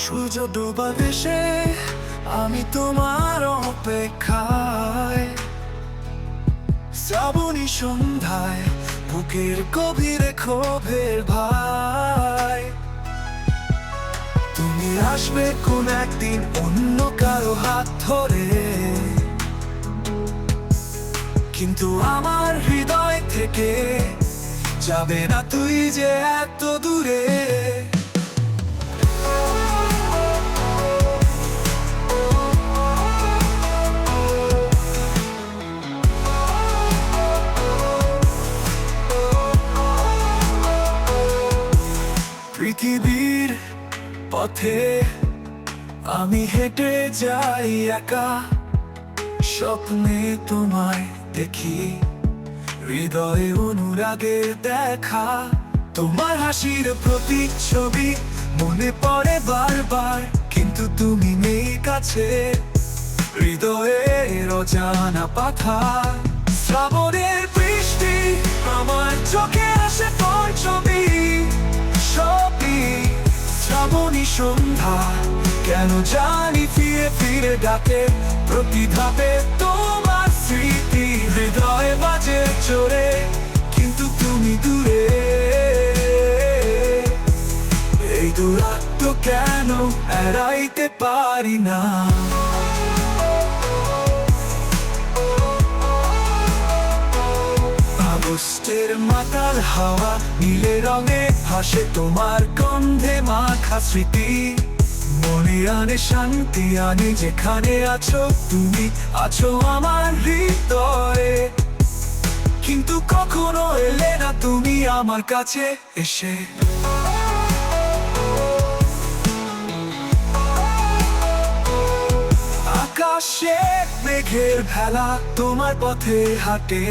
সূর্য ডোবা দেশে আমি তোমার অপেক্ষায়, শ্রাবণী সন্ধ্যায় বুকের গভীরে ক্ষোভের ভাই। তুমি আসবে কোন একদিন অন্য কারো হাত ধরে, কিন্তু আমার হৃদয় থেকে যাবে না তুই যে এত দূরে। পৃথিবীর পথে আমি হেঁটে যাই একা, স্বপ্নে তোমায় দেখি, হৃদয়ে অনুরাগের দেখা। তোমার হাসির প্রতিচ্ছবি মনে পড়ে বারবার, কিন্তু তুমি নেই কাছে, হৃদয়ের অজানা পাথা। শ্রাবণের বৃষ্টি আমার চোখে আসে তোর ছবি, শ্রাবণী সন্ধ্যা কেন জানি ফিরে ফিরে ডাকে, প্রতি ধাপে তোমার স্মৃতি হৃদয়ে বাজে জোরে, কিন্তু তুমি দূরে। এই দূরত্ব কেন এড়াইতে পারি না। আগস্টের মাতাল হাওয়া নীলে রঙে ভাসে তোমার গন্ধে মাখা স্মৃতি, মনে আনে শান্তি আনে যেখানে আছো তুমি, আছো আমার হৃদয়ে। কিন্তু কখনো এলে না তুমি আমার কাছে এসে। আকাশে মেঘের ভেলা তোমার পথে হাঁটে,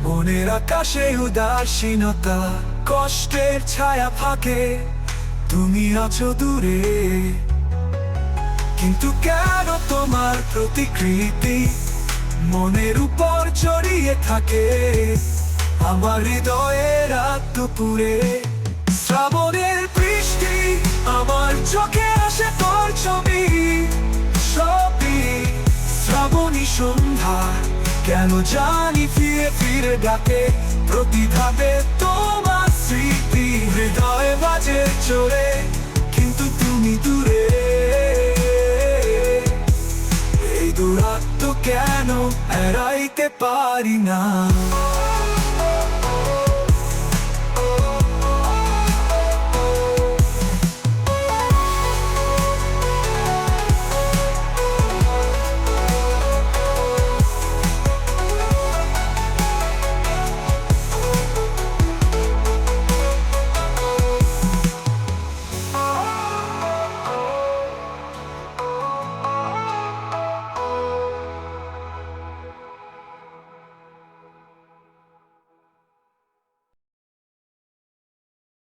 মনের আকাশে উদাসীনতা, কষ্টের ছায়া ফাঁকে তুমি আছো দূরে। কিন্তু কেন তোমার প্রতিকৃতি মনের উপর জড়িয়ে থাকে, আমার হৃদয়ে রাত দুপুরে। শ্রাবণের বৃষ্টি আমার চোখে আসে তোর ছবি, শ্রাবণী সন্ধ্যা কেন জানি ফিরে ফিরে ডাকে, প্রতি ধাপে তোমার স্মৃতি হৃদয়ে বাজে জোরে, কিন্তু তুমি দূরে। এই দূরত্ব কেন এড়াইতে পারি না।